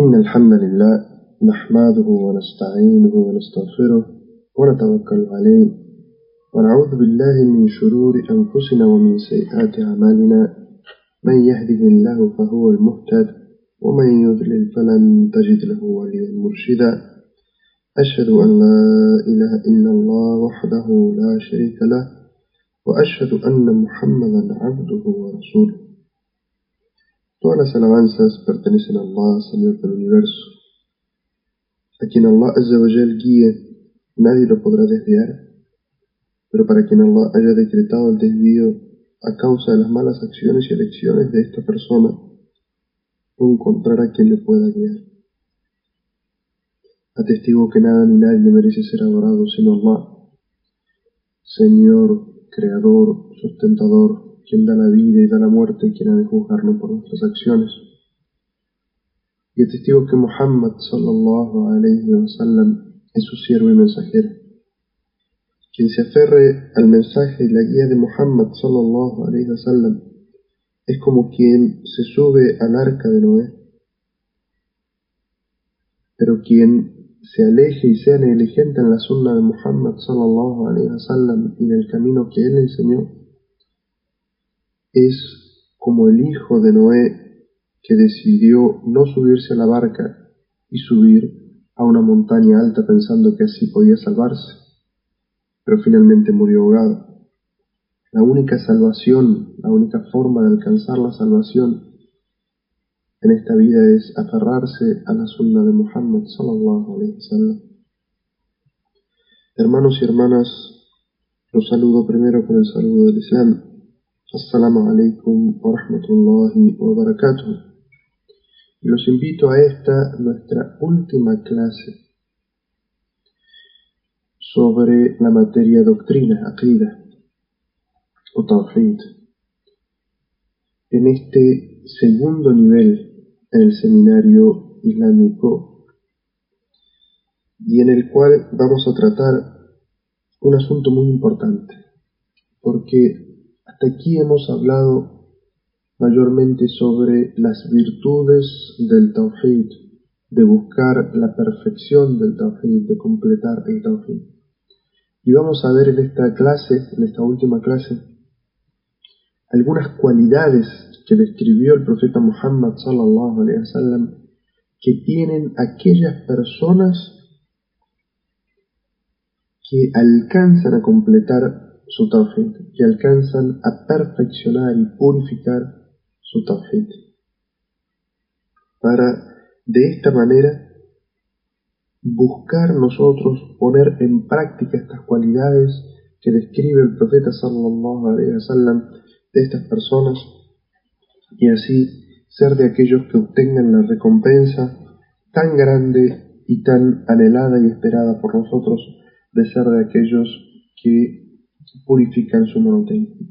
إن الحمد لله نحمده ونستعينه ونستغفره ونتوكل عليه ونعوذ بالله من شرور أنفسنا ومن سيئات أعمالنا من يهده الله فهو المهتد ومن يضلل فلن تجد له وليا مرشدا أشهد أن لا إله إلا الله وحده لا شريك له وأشهد أن محمدا عبده ورسوله. Todas las alabanzas pertenecen a Allah, Señor del Universo, a quien Allah Azza wa Jal guíe, nadie lo podrá desviar, pero para quien Allah haya decretado el desvío a causa de las malas acciones y elecciones de esta persona, no encontrará quien le pueda guiar. Atestigo que nada ni nadie merece ser adorado sino Allah, Señor, Creador, Sustentador, quien da la vida y da la muerte, quien ha de juzgarnos por nuestras acciones. Y atestigo que Muhammad sallallahu alayhi wa sallam es su siervo y mensajero. Quien se aferre al mensaje y la guía de Muhammad sallallahu alayhi wa sallam es como quien se sube al arca de Noé. Pero quien se aleje y sea negligente en la sunna de Muhammad sallallahu alayhi wa sallam y en el camino que él enseñó, es como el hijo de Noé que decidió no subirse a la barca y subir a una montaña alta pensando que así podía salvarse, pero finalmente murió ahogado. La única salvación, la única forma de alcanzar la salvación en esta vida es aferrarse a la sunna de Muhammad sallallahu alayhi wa sallam. Hermanos y hermanas, los saludo primero con el saludo del Islam. Assalamu alaikum wa rahmatullahi wa barakatuh. Y los invito a esta, nuestra última clase sobre la materia doctrina, aqida o tawhid, en este segundo nivel en el seminario islámico, y en el cual vamos a tratar un asunto muy importante, porque hasta aquí hemos hablado mayormente sobre las virtudes del tawhid, de buscar la perfección del tawhid, de completar el tawhid. Y vamos a ver en esta clase, en esta última clase, algunas cualidades que describió el profeta Muhammad sallallahu alaihi wasallam que tienen aquellas personas que alcanzan a completar su tawhid, que alcanzan a perfeccionar y purificar su tawhid, para de esta manera buscar nosotros poner en práctica estas cualidades que describe el profeta sallallahu alaihi wasallam de estas personas, y así ser de aquellos que obtengan la recompensa tan grande y tan anhelada y esperada por nosotros, de ser de aquellos que purifican su monoteísmo.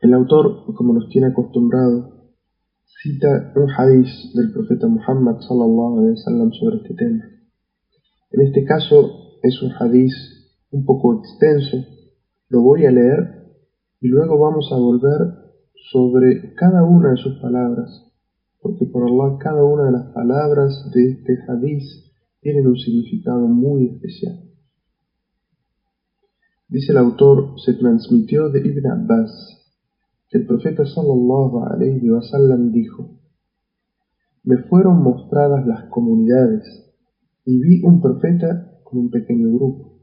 El autor, como nos tiene acostumbrado, cita un hadiz del profeta Muhammad sallallahu alaihi wasallam sobre este tema. En este caso es un hadiz un poco extenso, lo voy a leer y luego vamos a volver sobre cada una de sus palabras, porque por Allah cada una de las palabras de este hadiz tienen un significado muy especial. Dice el autor, se transmitió de Ibn Abbas que el profeta sallallahu alayhi wa sallam dijo: me fueron mostradas las comunidades y vi un profeta con un pequeño grupo,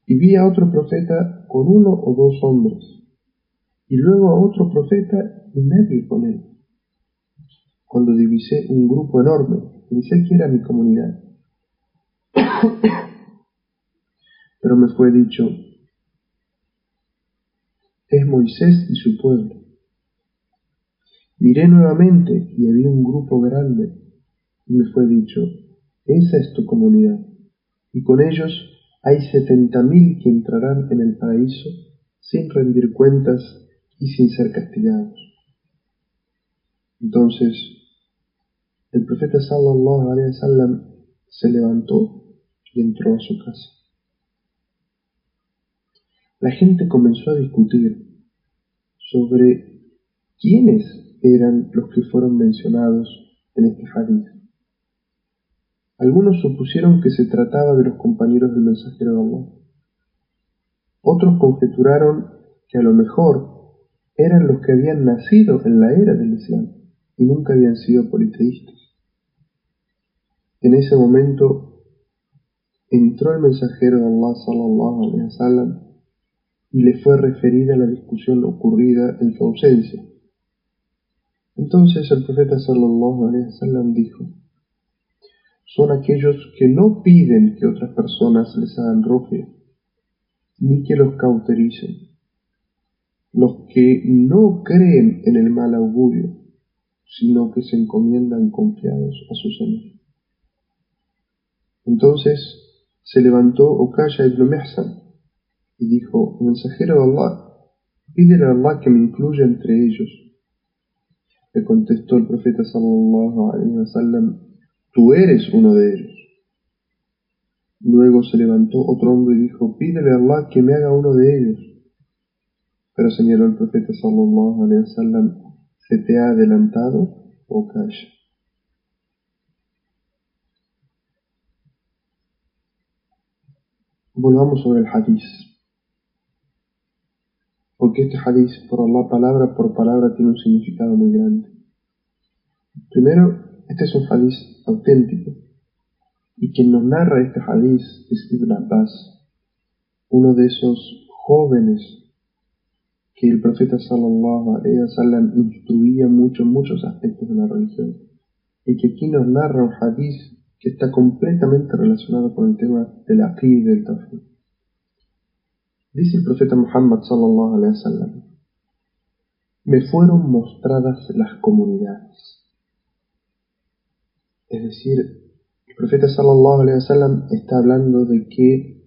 y vi a otro profeta con uno o dos hombres, y luego a otro profeta y nadie con él. Cuando divisé un grupo enorme, pensé que era mi comunidad. Pero me fue dicho: es Moisés y su pueblo. Miré nuevamente y había un grupo grande, y me fue dicho: esa es tu comunidad, y con ellos hay 70.000 que entrarán en el paraíso sin rendir cuentas y sin ser castigados. Entonces el profeta sallallahu alaihi wasallam se levantó y entró a su casa. La gente comenzó a discutir sobre ¿quiénes eran los que fueron mencionados en este hadith? Algunos supusieron que se trataba de los compañeros del mensajero de Allah. Otros conjeturaron que a lo mejor eran los que habían nacido en la era del Islam y nunca habían sido politeístas. En ese momento entró el mensajero de Allah sallallahu alaihi wasallam y le fue referida la discusión ocurrida en su ausencia. Entonces el profeta sallallahu alaihi wasallam dijo: son aquellos que no piden que otras personas les hagan ruqya, ni que los cautericen, los que no creen en el mal augurio, sino que se encomiendan confiados a su Señor. Entonces se levantó Ukasha ibn Mihsan y dijo: mensajero de Allah, pídele a Allah que me incluya entre ellos. Le contestó el profeta sallallahu alaihi wasallam: tú eres uno de ellos. Luego se levantó otro hombre y dijo: pídele a Allah que me haga uno de ellos. Pero señaló el profeta sallallahu alaihi wasallam: ¿se te ha adelantado, Ukasha? Volvamos sobre el hadith, porque este hadith, por Allah, palabra por palabra, tiene un significado muy grande. Primero, este es un hadith auténtico, y quien nos narra este hadith es Ibn Abbas, uno de esos jóvenes que el profeta sallallahu alaihi wasallam instruía mucho en muchos aspectos de la religión, y que aquí nos narra un hadith que está completamente relacionado con el tema del aqid y del tawhid. Dice el profeta Muhammad sallallahu alaihi wasallam: me fueron mostradas las comunidades. Es decir, el profeta sallallahu alaihi wasallam está hablando de que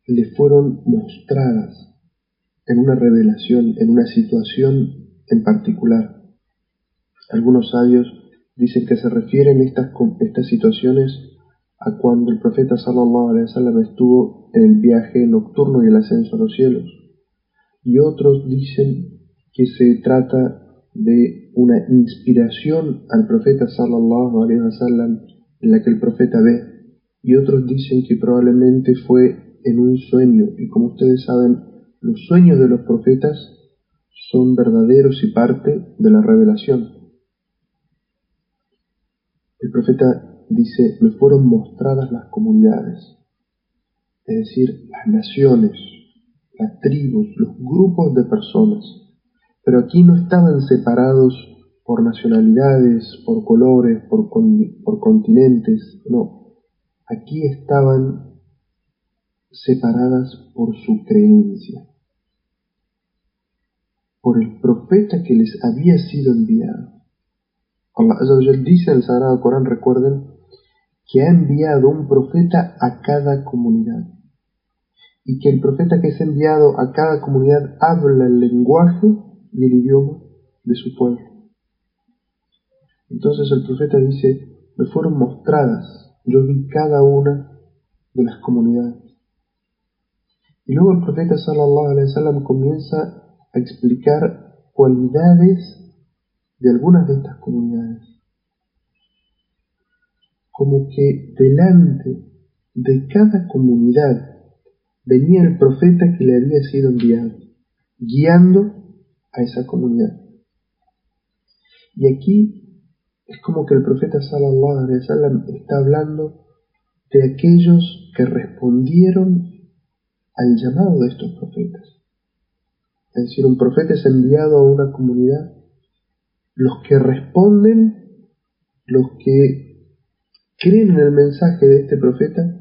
le fueron mostradas en una revelación, en una situación en particular. Algunos sabios dicen que se refieren estas situaciones a cuando el profeta sallallahu alaihi wasallam estuvo en el viaje nocturno y el ascenso a los cielos. Y otros dicen que se trata de una inspiración al profeta sallallahu alaihi wasallam en la que el profeta ve. Y otros dicen que probablemente fue en un sueño. Y como ustedes saben, los sueños de los profetas son verdaderos y parte de la revelación. El profeta dice: me fueron mostradas las comunidades, es decir, las naciones, las tribus, los grupos de personas. Pero aquí no estaban separados por nacionalidades, por colores, por continentes, no. Aquí estaban separadas por su creencia, por el profeta que les había sido enviado. Allah Azza wa Jal dice en el Sagrado Corán, recuerden, que ha enviado un profeta a cada comunidad, y que el profeta que es enviado a cada comunidad habla el lenguaje y el idioma de su pueblo. Entonces el profeta dice: me fueron mostradas, yo vi cada una de las comunidades. Y luego el profeta sallallahu alaihi wasallam comienza a explicar cualidades de algunas de estas comunidades, como que delante de cada comunidad venía el profeta que le había sido enviado, guiando a esa comunidad. Y aquí es como que el profeta sallallahu alaihi wasallam está hablando de aquellos que respondieron al llamado de estos profetas. Es decir, un profeta es enviado a una comunidad, los que responden, los que creen en el mensaje de este profeta,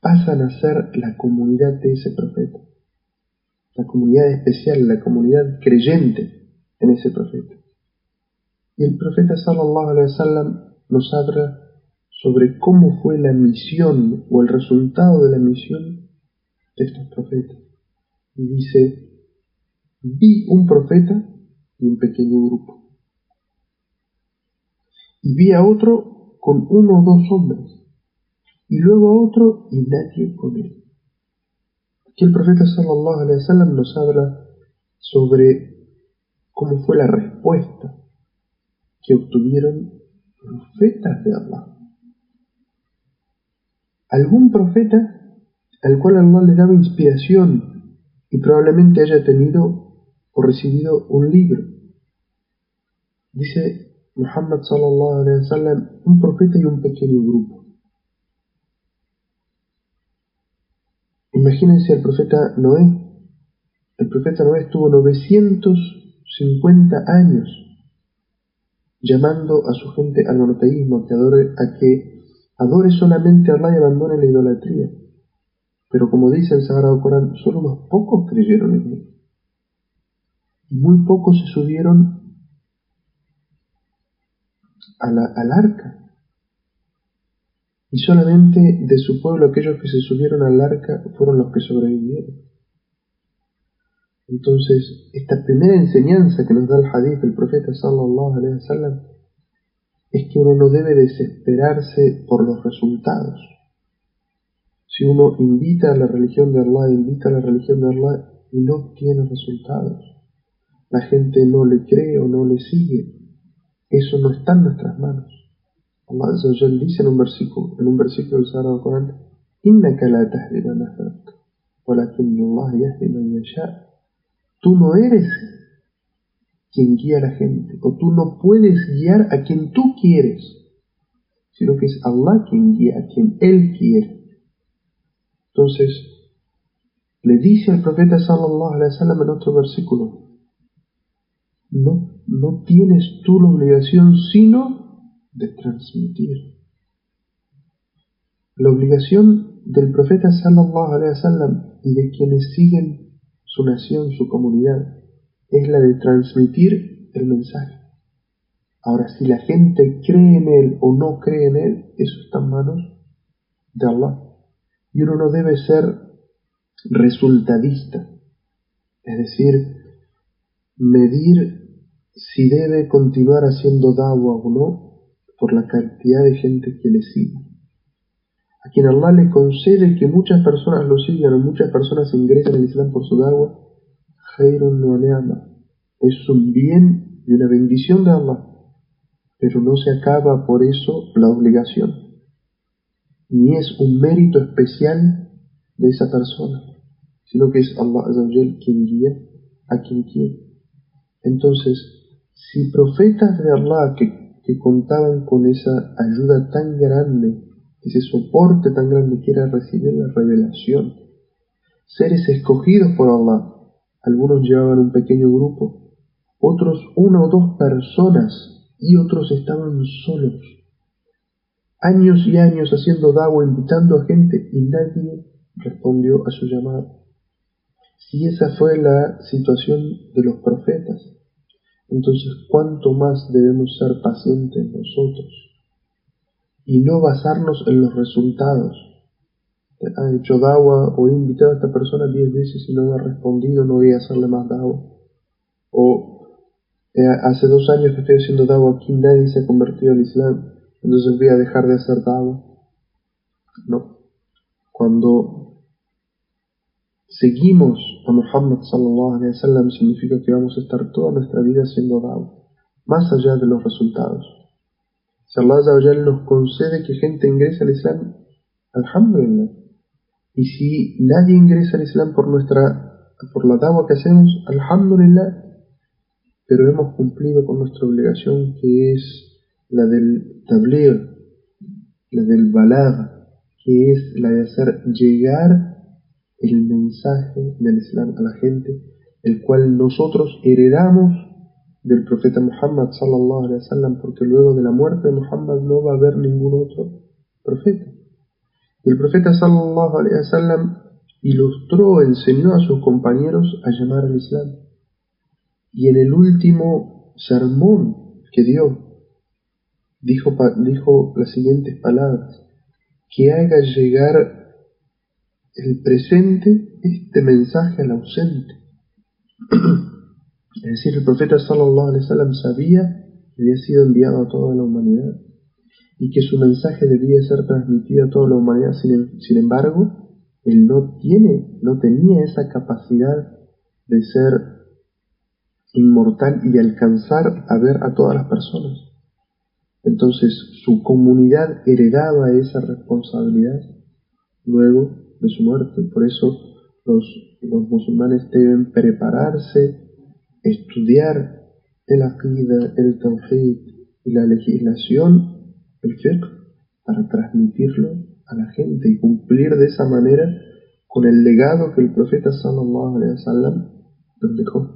pasan a ser la comunidad de ese profeta, la comunidad especial, la comunidad creyente en ese profeta. Y el profeta sallallahu alaihi wasallam nos habla sobre cómo fue la misión o el resultado de la misión de estos profetas. Y dice: vi un profeta y un pequeño grupo, y vi a otro con uno o dos hombres, y luego a otro y nadie con él. Aquí el profeta sallallahu alaihi wasallam nos habla sobre cómo fue la respuesta que obtuvieron profetas de Allah. Algún profeta al cual Allah le daba inspiración y probablemente haya tenido o recibido un libro. Dice Muhammad sallallahu alaihi wasallam, un profeta y un pequeño grupo. Imagínense al profeta Noé. El profeta Noé estuvo 950 años llamando a su gente al monoteísmo, a que adore solamente a Allah y abandone la idolatría. Pero como dice el Sagrado Corán, solo unos pocos creyeron en él. Muy pocos se subieron al arca. Y solamente de su pueblo aquellos que se subieron al arca fueron los que sobrevivieron. Entonces, esta primera enseñanza que nos da el hadith del profeta sallallahu alaihi wasallam es que uno no debe desesperarse por los resultados. Si uno invita a la religión de Allah y no obtiene resultados, la gente no le cree o no le sigue, eso no está en nuestras manos. Allah Azza wa Jalla dice en un versículo del Sagrado Corán: "Innaka la tahdi man ahbabta, walakinna Allah yahdi man yasha". Tú no eres quien guía a la gente, o tú no puedes guiar a quien tú quieres, sino que es Allah quien guía a quien Él quiere. Entonces, le dice al profeta sallallahu alaihi wasallam en otro versículo: no tienes tú la obligación sino de transmitir. La obligación del profeta sallallahu alaihi wasallam y de quienes siguen su nación, su comunidad, es la de transmitir el mensaje. Ahora, si la gente cree en él o no cree en él, eso está en manos de Allah. Y uno no debe ser resultadista, es decir, medir si debe continuar haciendo da'wah o no por la cantidad de gente que le sigue. A quien Allah le concede que muchas personas lo sigan o muchas personas ingresen al Islam por su da'wah, khairun wa ni'ma, es un bien y una bendición de Allah, pero no se acaba por eso la obligación, ni es un mérito especial de esa persona, sino que es Allah Azza wa Jalla quien guía a quien quiere. Entonces, si profetas de Allah que contaban con esa ayuda tan grande, ese soporte tan grande que era recibir la revelación, seres escogidos por Allah, algunos llevaban un pequeño grupo, otros una o dos personas y otros estaban solos, años y años haciendo da'wah, invitando a gente y nadie respondió a su llamado. Si esa fue la situación de los profetas, entonces ¿cuánto más debemos ser pacientes nosotros y no basarnos en los resultados? Ha hecho da'wah o he invitado a esta persona 10 veces y no me ha respondido, no voy a hacerle más da'wah. O hace 2 años que estoy haciendo da'wah aquí, nadie se ha convertido al Islam, entonces voy a dejar de hacer da'wah. No. Cuando seguimos a Muhammad sallallahu alaihi wasallam significa que vamos a estar toda nuestra vida haciendo da'wah, más allá de los resultados. Si Allah Azza wa Jalla nos concede que gente ingrese al Islam, alhamdulillah. Y si nadie ingresa al Islam por la da'wah que hacemos, alhamdulillah, pero hemos cumplido con nuestra obligación, que es la del tabligh, la del balagh, que es la de hacer llegar el mensaje del Islam a la gente, el cual nosotros heredamos del profeta Muhammad sallallahu alaihi wasallam, porque luego de la muerte de Muhammad no va a haber ningún otro profeta. Y el profeta sallallahu alaihi wasallam ilustró, enseñó a sus compañeros a llamar al Islam. Y en el último sermón que dio, dijo las siguientes palabras: que haga llegar el presente este mensaje al ausente. Es decir, el profeta sallallahu alaihi wasallam sabía que había sido enviado a toda la humanidad y que su mensaje debía ser transmitido a toda la humanidad. Sin embargo, él no tenía esa capacidad de ser inmortal y de alcanzar a ver a todas las personas. Entonces su comunidad heredaba esa responsabilidad luego de su muerte. Por eso los musulmanes deben prepararse, estudiar el aqida, el tawhid y la legislación, el fiqh, para transmitirlo a la gente y cumplir de esa manera con el legado que el profeta sallallahu alaihi wasallam nos dejó.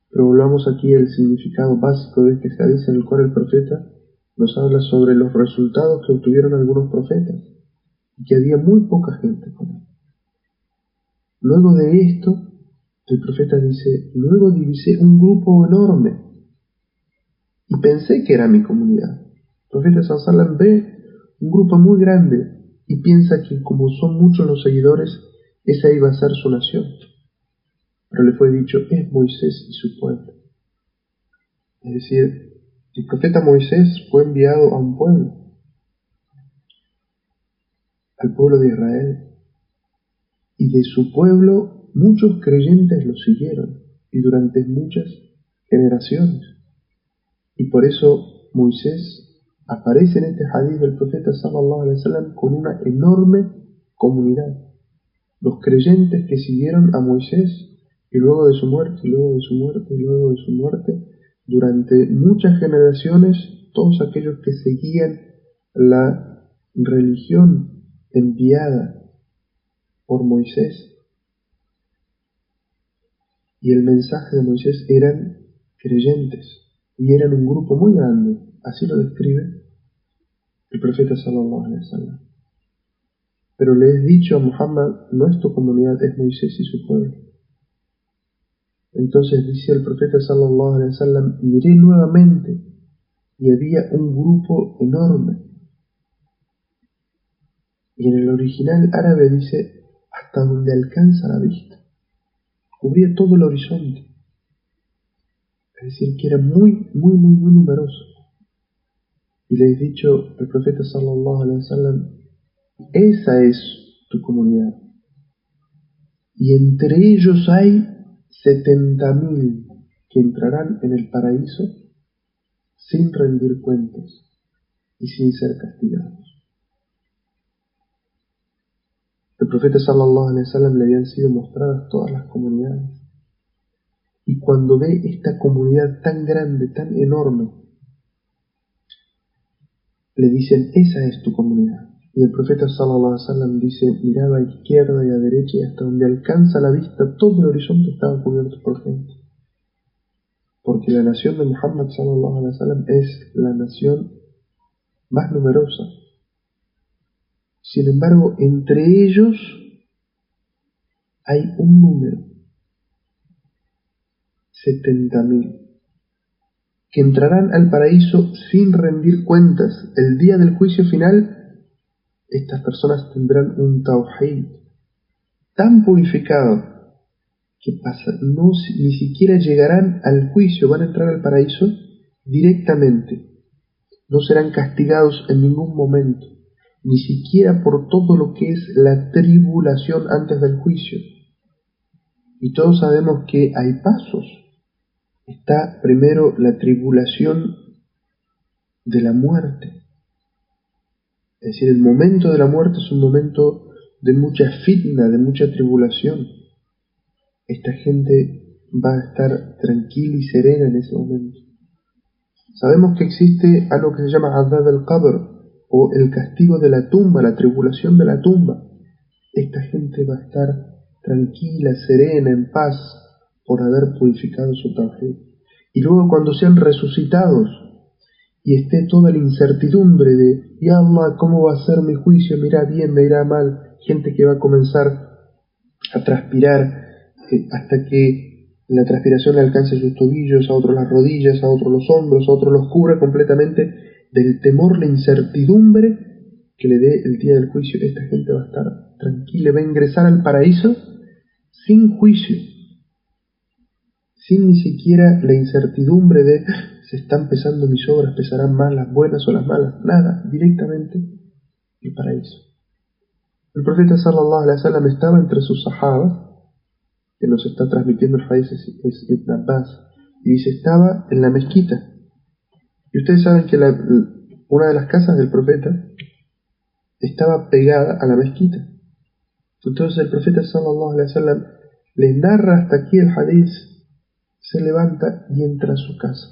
Pero volvamos aquí al significado básico de este hadith, en el cual el profeta nos habla sobre los resultados que obtuvieron algunos profetas y que había muy poca gente con él. Luego de esto, el profeta dice: luego divisé un grupo enorme y pensé que era mi comunidad. El profeta sallallahu alaihi wasallam ve un grupo muy grande y piensa que como son muchos los seguidores, esa iba a ser su nación. Pero le fue dicho: es Moisés y su pueblo. Es decir, el profeta Moisés fue enviado a un pueblo, al pueblo de Israel, y de su pueblo muchos creyentes lo siguieron, y durante muchas generaciones. Y por eso Moisés aparece en este hadith del profeta sallallahu alaihi wasallam con una enorme comunidad. Los creyentes que siguieron a Moisés, y luego de su muerte, y luego de su muerte, y luego de su muerte, durante muchas generaciones, todos aquellos que seguían la religión enviada por Moisés y el mensaje de Moisés eran creyentes, y eran un grupo muy grande. Así lo describe el profeta sallallahu alaihi wasallam. Pero le es dicho a Muhammad: no es tu comunidad, es Moisés y su pueblo. Entonces dice el profeta sallallahu alaihi wasallam: miré nuevamente y había un grupo enorme. Y en el original árabe dice: hasta donde alcanza la vista. Cubría todo el horizonte. Es decir, que era muy numeroso. Y le he dicho al profeta sallallahu alaihi wasallam: esa es tu comunidad. Y entre ellos hay 70.000 que entrarán en el paraíso sin rendir cuentas y sin ser castigados. El profeta sallallahu alaihi wasallam le habían sido mostradas todas las comunidades, y cuando ve esta comunidad tan grande, tan enorme, le dicen: esa es tu comunidad. Y el profeta sallallahu alaihi wasallam dice: miraba a izquierda y a derecha, y hasta donde alcanza la vista todo el horizonte estaba cubierto por gente. Porque la nación de Muhammad sallallahu alaihi wasallam es la nación más numerosa. Sin embargo, entre ellos hay un número, 70.000, que entrarán al paraíso sin rendir cuentas. El día del juicio final, estas personas tendrán un tawhid tan purificado que ni siquiera llegarán al juicio, van a entrar al paraíso directamente. No serán castigados en ningún momento, ni siquiera por todo lo que es la tribulación antes del juicio. Y todos sabemos que hay pasos. Está primero la tribulación de la muerte. Es decir, el momento de la muerte es un momento de mucha fitna, de mucha tribulación. Esta gente va a estar tranquila y serena en ese momento. Sabemos que existe algo que se llama Adhab al-Qabr, o el castigo de la tumba, la tribulación de la tumba. Esta gente va a estar tranquila, serena, en paz, por haber purificado su tawhid. Y luego, cuando sean resucitados y esté toda la incertidumbre de: ya Allah, ¿cómo va a ser mi juicio? ¿Me irá bien? ¿Me irá mal? Gente que va a comenzar a transpirar hasta que la transpiración le alcance sus tobillos, a otros las rodillas, a otros los hombros, a otros los cubra completamente del temor, la incertidumbre que le dé el día del juicio. Esta gente va a estar tranquila, va a ingresar al paraíso sin juicio, sin ni siquiera la incertidumbre de: se están pesando mis obras, pesarán más las buenas o las malas. Nada, directamente el paraíso. El profeta sallallahu alaihi wasallam estaba entre sus sahabas que nos está transmitiendo el hadith es Ibn Abbas, y dice, estaba en la mezquita. Y ustedes saben que una de las casas del profeta estaba pegada a la mezquita. Entonces el profeta sallallahu alaihi wasallam le narra hasta aquí el hadith, se levanta y entra a su casa.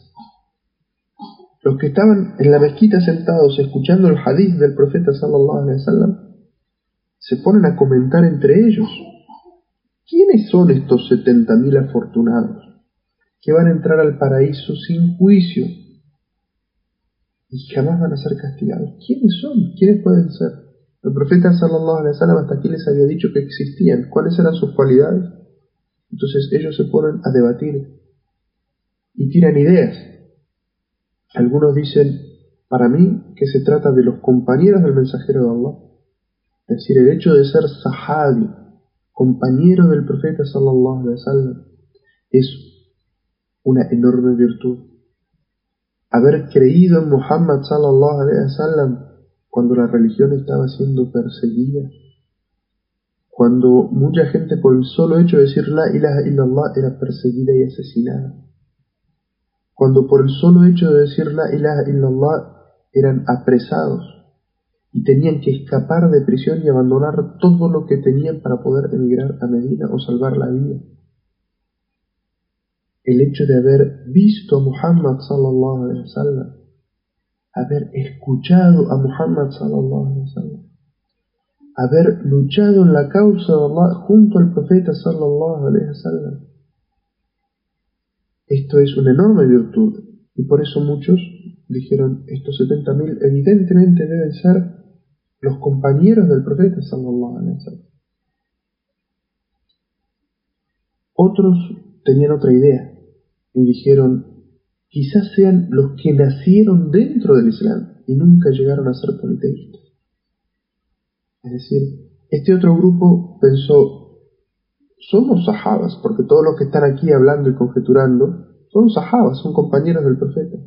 Los que estaban en la mezquita sentados escuchando el hadith del profeta sallallahu alaihi wasallam se ponen a comentar entre ellos, ¿quiénes son estos 70.000 afortunados que van a entrar al paraíso sin juicio y jamás van a ser castigados? ¿Quiénes son? ¿Quiénes pueden ser? El profeta sallallahu alaihi wasallam hasta aquí les había dicho que existían, cuáles eran sus cualidades. Entonces ellos se ponen a debatir y tiran ideas. Algunos dicen, para mí, que se trata de los compañeros del mensajero de Allah. Es decir, el hecho de ser sahabi, compañero del profeta sallallahu alaihi wasallam, es una enorme virtud. Haber creído en Muhammad sallallahu alaihi wasallam cuando la religión estaba siendo perseguida, cuando mucha gente por el solo hecho de decir la ilaha illallah era perseguida y asesinada, cuando por el solo hecho de decir la ilaha illallah eran apresados y tenían que escapar de prisión y abandonar todo lo que tenían para poder emigrar a Medina o salvar la vida. El hecho de haber visto a Muhammad sallallahu alaihi wasallam, haber escuchado a Muhammad sallallahu alaihi wasallam, haber luchado en la causa de Allah junto al profeta sallallahu alaihi wasallam, esto es una enorme virtud, y por eso muchos dijeron, estos 70.000 evidentemente deben ser los compañeros del profeta sallallahu alaihi wasallam. Otros tenían otra idea y dijeron, quizás sean los que nacieron dentro del Islam y nunca llegaron a ser politeístas. Es decir, este otro grupo pensó, somos sahabas, porque todos los que están aquí hablando y conjeturando son sahabas, son compañeros del profeta.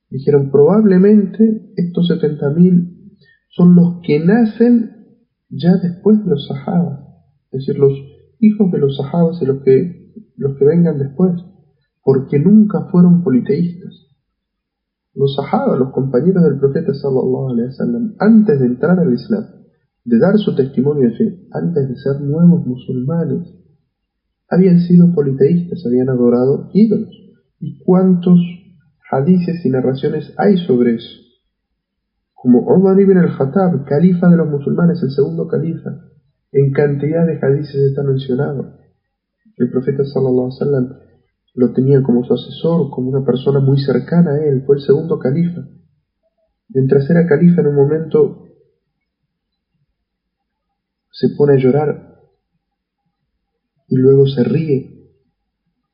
Dijeron, probablemente estos 70.000 son los que nacen ya después de los sahabas, es decir, los hijos de los sahabas y los que vengan después, porque nunca fueron politeístas. Los sahabas, los compañeros del profeta sallallahu alaihi wasallam, antes de entrar al Islam, de dar su testimonio de fe, antes de ser nuevos musulmanes, habían sido politeístas, habían adorado ídolos. ¿Y cuántos hadices y narraciones hay sobre eso? Como Umar ibn al-Khattab, califa de los musulmanes, el segundo califa, en cantidad de hadices está mencionado. El profeta sallallahu alaihi wasallam lo tenía como su asesor, como una persona muy cercana a él, fue el segundo califa. Mientras era califa, en un momento se pone a llorar y luego se ríe,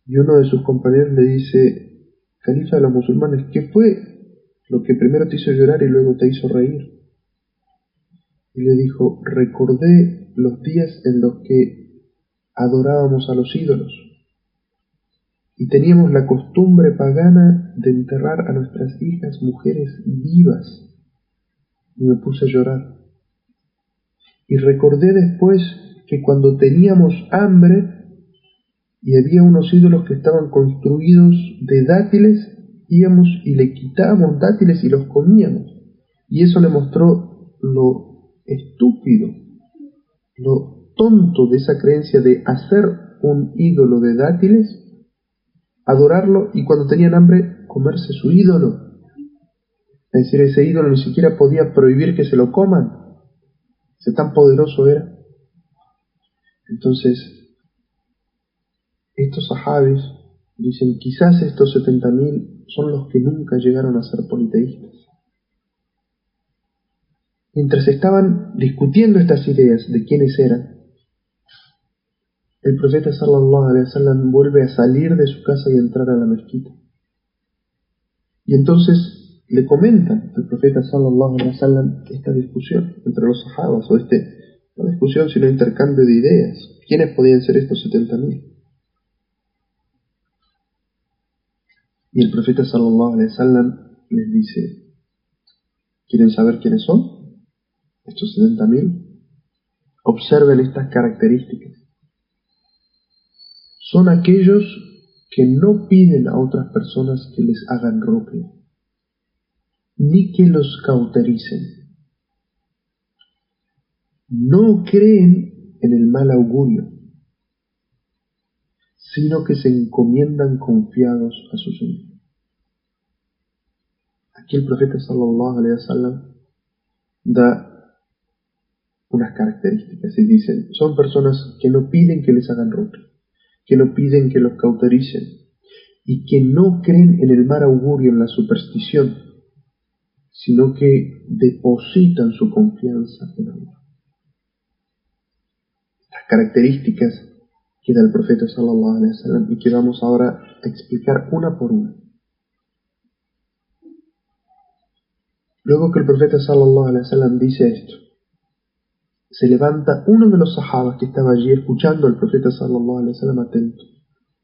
y uno de sus compañeros le dice, califa de los musulmanes, ¿qué fue lo que primero te hizo llorar y luego te hizo reír? Y le dijo, recordé los días en los que adorábamos a los ídolos y teníamos la costumbre pagana de enterrar a nuestras hijas mujeres vivas, y me puse a llorar. Y recordé después que cuando teníamos hambre y había unos ídolos que estaban construidos de dátiles, íbamos y le quitábamos dátiles y los comíamos. Y eso le mostró lo estúpido, lo tonto de esa creencia de hacer un ídolo de dátiles, adorarlo y cuando tenían hambre comerse su ídolo. Es decir, ese ídolo ni siquiera podía prohibir que se lo coman. Ese tan poderoso era. Entonces, estos sahabis dicen, quizás estos 70.000 son los que nunca llegaron a ser politeístas. Mientras estaban discutiendo estas ideas de quiénes eran, el profeta sallallahu alaihi wasallam vuelve a salir de su casa y entrar a la mezquita. Y entonces le comentan al profeta sallallahu alaihi wasallam esta discusión entre los sahabas, o no discusión sino intercambio de ideas. ¿Quiénes podían ser estos 70.000? Y el profeta sallallahu alaihi wasallam les dice, ¿quieren saber quiénes son estos 70.000? Observen estas características. son aquellos que no piden a otras personas que les hagan ruqya, ni que los cautericen. No creen en el mal augurio, sino que se encomiendan confiados a su Señor. Aquí el profeta sallallahu alaihi wasallam da unas características y dicen, son personas que no piden que les hagan ruqya, que no piden que los cautericen y que no creen en el mal augurio, en la superstición, sino que depositan su confianza en Allah. Las características que da el profeta sallallahu alaihi wasallam y que vamos ahora a explicar una por una. Luego que el profeta sallallahu alaihi wasallam dice esto, se levanta uno de los sahabas que estaba allí escuchando al profeta sallallahu alaihi wasallam atento.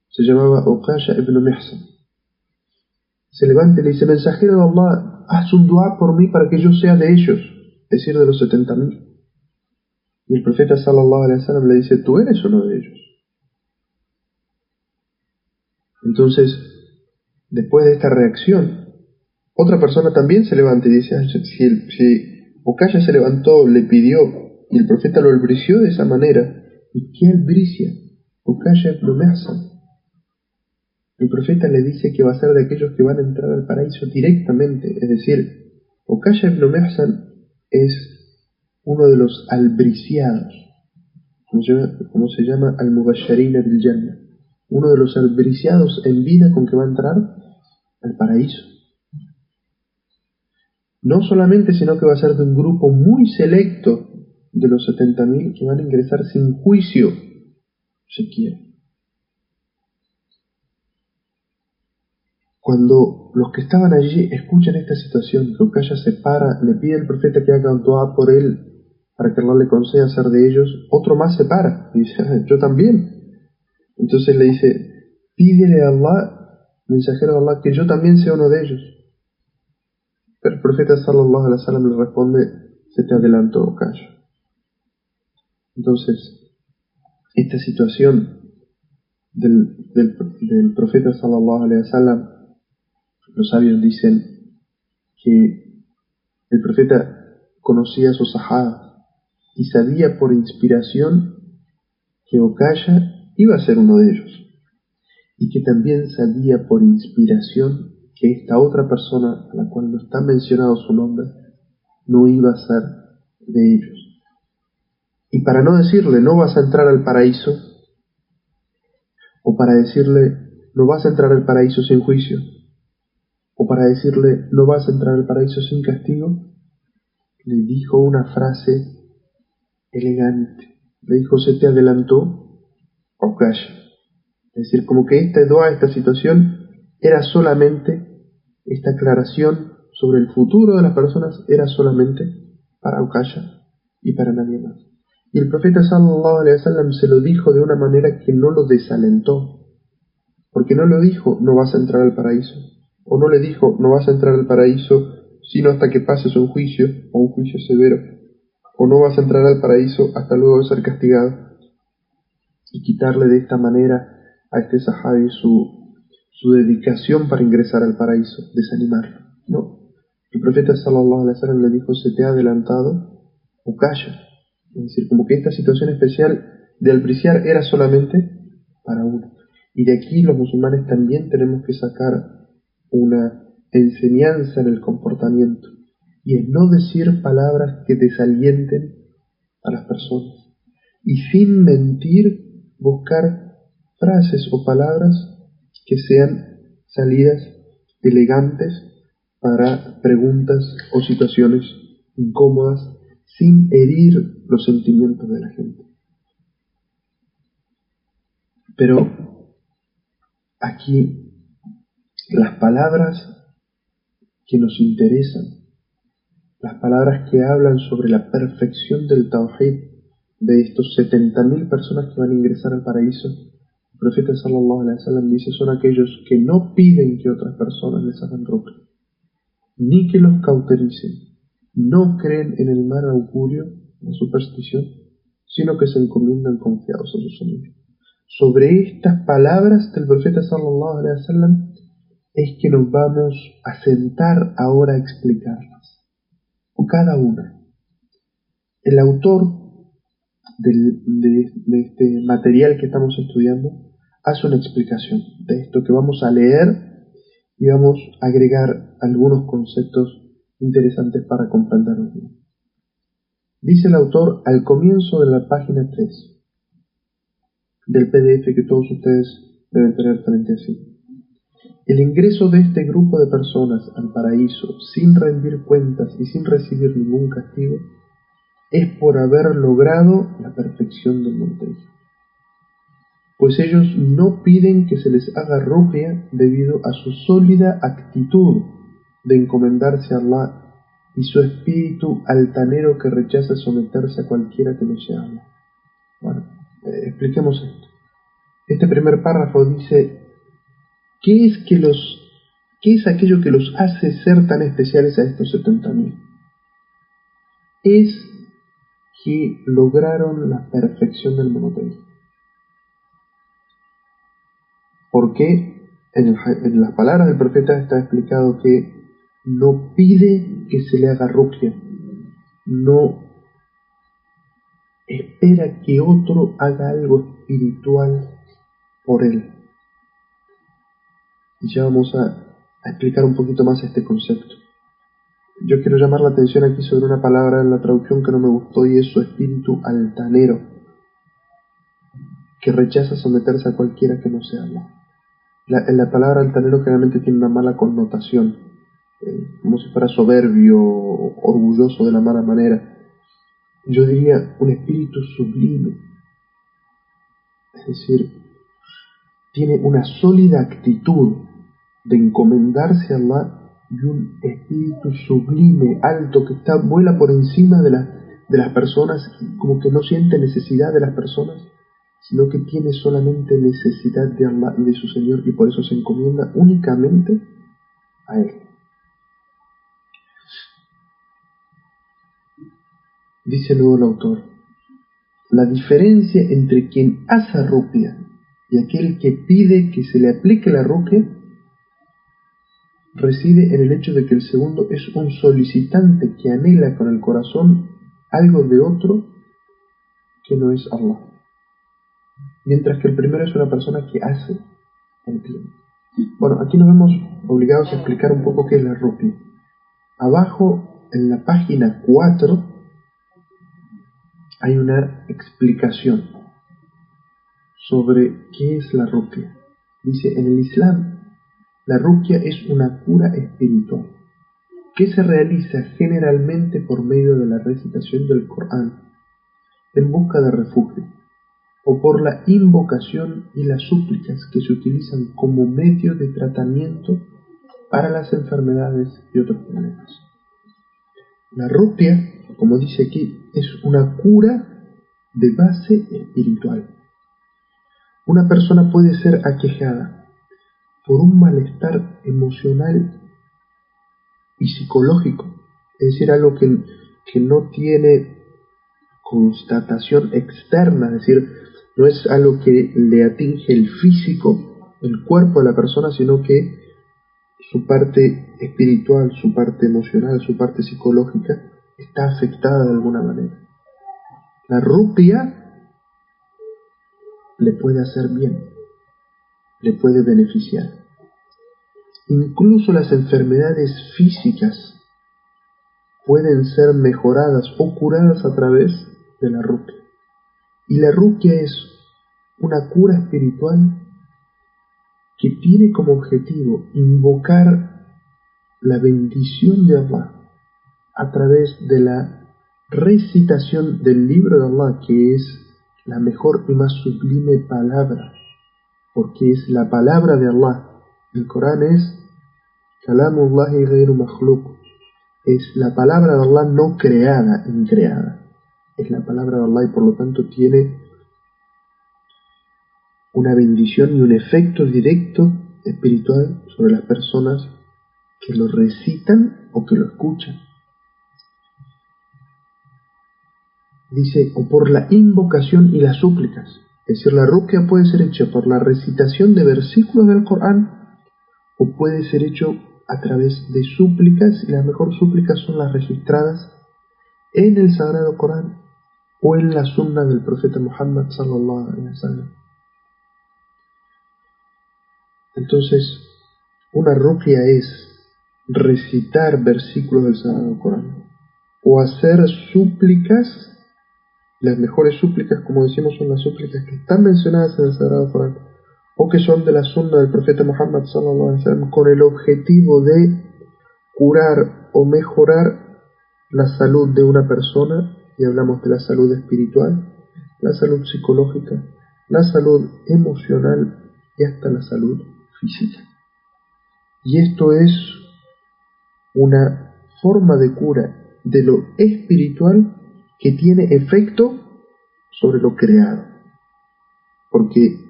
Se llamaba Uqasha ibn Mihsan. Se levanta y le dice, mensajero de Allah, haz un dua por mí para que yo sea de ellos, es decir, de los 70.000. Y el profeta sallallahu alaihi wasallam le dice, tú eres uno de ellos. Entonces, después de esta reacción, otra persona también se levanta y dice, si Uqasha se levantó, le pidió, y el profeta lo albrició de esa manera, ¿y qué albricia Uqasha ibn Mihsan? El profeta le dice que va a ser de aquellos que van a entrar al paraíso directamente, es decir, Uqasha ibn Mihsan es uno de los albriciados, como se llama al-Mubashirina bil Jannah, uno de los albriciados en vida con que va a entrar al paraíso. No solamente, sino que va a ser de un grupo muy selecto de los 70.000 que van a ingresar sin juicio, si quiere. Cuando los que estaban allí escuchan esta situación, que Uqasha se para, le pide al profeta que haga un dua por él, para que Allah le conceda ser de ellos, otro más se para, y dice, yo también. Entonces le dice, pídele a Allah, mensajero de Allah, que yo también sea uno de ellos. Pero el profeta sallallahu alaihi wasallam le responde, se te adelantó, Uqasha. Entonces, esta situación del profeta sallallahu alaihi wasallam, los sabios dicen que el profeta conocía a sus sahabas y sabía por inspiración que Uqasha iba a ser uno de ellos, y que también sabía por inspiración que esta otra persona, a la cual no está mencionado su nombre, no iba a ser de ellos. Y para no decirle, no vas a entrar al paraíso, o para decirle, no vas a entrar al paraíso sin juicio, o para decirle, no vas a entrar al paraíso sin castigo, le dijo una frase elegante. Le dijo, se te adelantó Uqasha. Es decir, como que esta situación era solamente, esta aclaración sobre el futuro de las personas era solamente para Uqasha y para nadie más. Y el profeta sallallahu alaihi wasallam se lo dijo de una manera que no lo desalentó, porque no lo dijo, no vas a entrar al paraíso, o no le dijo, no vas a entrar al paraíso sino hasta que pases un juicio, o un juicio severo, o no vas a entrar al paraíso hasta luego de ser castigado, y quitarle de esta manera a este sahabi su dedicación para ingresar al paraíso, desanimarlo. No, el profeta sallallahu alaihi wasallam le dijo, se te ha adelantado Uqasha. Es decir, como que esta situación especial de albriciar era solamente para uno. Y de aquí los musulmanes también tenemos que sacar una enseñanza en el comportamiento, y es no decir palabras que desalienten a las personas, y sin mentir buscar frases o palabras que sean salidas elegantes para preguntas o situaciones incómodas, sin herir los sentimientos de la gente. Pero aquí las palabras que nos interesan, las palabras que hablan sobre la perfección del Tawhid de estos 70.000 personas que van a ingresar al paraíso, el profeta sallallahu alaihi wasallam dice, son aquellos que no piden que otras personas les hagan ruqya, ni que los cautericen, no creen en el mal augurio, la superstición, sino que se encomiendan confiados a su Señor. sobre estas palabras del profeta sallallahu alaihi wasallam es que nos vamos a sentar ahora a explicarlas, cada una. El autor de este material que estamos estudiando hace una explicación de esto que vamos a leer y vamos a agregar algunos conceptos interesantes para comprenderlo bien. Dice el autor al comienzo de la página 3 del PDF que todos ustedes deben tener frente a sí. El ingreso de este grupo de personas al paraíso sin rendir cuentas y sin recibir ningún castigo es por haber logrado la perfección del monoteísmo. Pues ellos no piden que se les haga ruqya debido a su sólida actitud de encomendarse a Allah y su espíritu altanero que rechaza someterse a cualquiera que no sea Allah. Bueno, expliquemos esto. Este primer párrafo dice: ¿qué es aquello que los hace ser tan especiales a estos 70.000? Es que lograron la perfección del monoteísmo. Porque en las palabras del profeta está explicado que no pide que se le haga ruqya, no espera que otro haga algo espiritual por él. Y ya vamos a explicar un poquito más este concepto. Yo quiero llamar la atención aquí sobre una palabra en la traducción que no me gustó, y es su espíritu altanero, que rechaza someterse a cualquiera que no sea Allah. La palabra altanero generalmente tiene una mala connotación, como si fuera soberbio o orgulloso de la mala manera. Yo diría un espíritu sublime, es decir, tiene una sólida actitud de encomendarse a Allah y un espíritu sublime, alto, que vuela por encima de las personas, como que no siente necesidad de las personas, sino que tiene solamente necesidad de Allah y de su Señor, y por eso se encomienda únicamente a Él. Dice luego el autor: la diferencia entre quien hace ruqya y aquel que pide que se le aplique la ruqya reside en el hecho de que el segundo es un solicitante que anhela con el corazón algo de otro que no es Allah, mientras que el primero es una persona que hace el bien. Bueno, aquí nos vemos obligados a explicar un poco qué es la ruqya. Abajo, en la página 4, hay una explicación sobre qué es la ruqya. Dice: en el Islam, la ruqya es una cura espiritual que se realiza generalmente por medio de la recitación del Corán en busca de refugio, o por la invocación y las súplicas que se utilizan como medio de tratamiento para las enfermedades y otros problemas. La ruqya, como dice aquí, es una cura de base espiritual. Una persona puede ser aquejada por un malestar emocional y psicológico, es decir, algo que no tiene constatación externa, es decir, no es algo que le atinge el físico, el cuerpo de la persona, sino que su parte espiritual, su parte emocional, su parte psicológica está afectada de alguna manera. La ruqya le puede hacer bien, le puede beneficiar. Incluso las enfermedades físicas pueden ser mejoradas o curadas a través de la ruqya. Y la ruqya es una cura espiritual que tiene como objetivo invocar la bendición de Allah a través de la recitación del libro de Allah, que es la mejor y más sublime palabra, porque es la palabra de Allah. El Corán es Kalamullahi ghayru makhluq, es la palabra de Allah no creada, increada. Es la palabra de Allah y por lo tanto tiene una bendición y un efecto directo espiritual sobre las personas que lo recitan o que lo escuchan. Dice, o por la invocación y las súplicas, Es decir, la ruqya puede ser hecha por la recitación de versículos del Corán o puede ser hecho a través de súplicas, y las mejores súplicas son las registradas en el Sagrado Corán o en la Sunna del profeta Muhammad sallallahu alaihi wasallam. Entonces, una ruqya es recitar versículos del Sagrado Corán o hacer súplicas. Las mejores súplicas, como decimos, son las súplicas que están mencionadas en el Sagrado Corán o que son de la Sunna del profeta Muhammad sallallahu alaihi wasallam, con el objetivo de curar o mejorar la salud de una persona, y hablamos de la salud espiritual, la salud psicológica, la salud emocional y hasta la salud física. Y esto es una forma de cura de lo espiritual que tiene efecto sobre lo creado, porque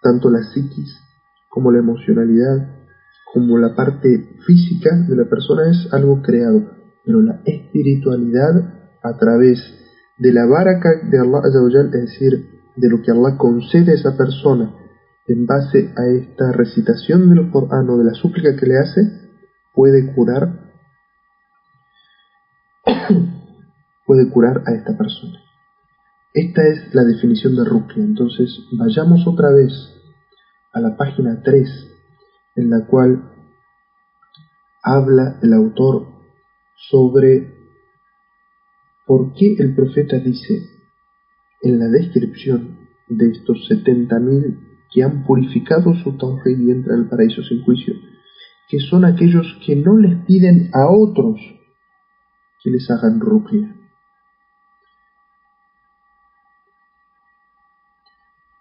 tanto la psiquis como la emocionalidad como la parte física de la persona es algo creado, pero la espiritualidad a través de la baraka de Allah Azza wa Jal, es decir, de lo que Allah concede a esa persona en base a esta recitación del Corán o de la súplica que le hace, puede curar a esta persona. Esta es la definición de ruqya. Entonces vayamos otra vez a la página 3, en la cual habla el autor sobre por qué el profeta dice en la descripción de estos 70.000 que han purificado su tawhid y entran al paraíso sin juicio, que son aquellos que no les piden a otros que les hagan ruqya.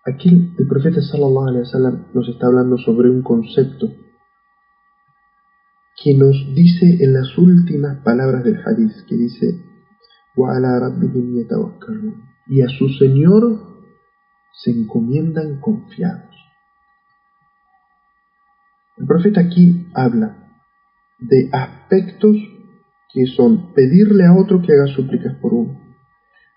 Aquí el profeta sallallahu alaihi wasallam nos está hablando sobre un concepto que nos dice en las últimas palabras del hadith, que dice وَعَلَى رَبِّهِمْ يَتَوَكَّلُونَ, y a su Señor se encomiendan confiados. El profeta aquí habla de aspectos que son pedirle a otro que haga súplicas por uno,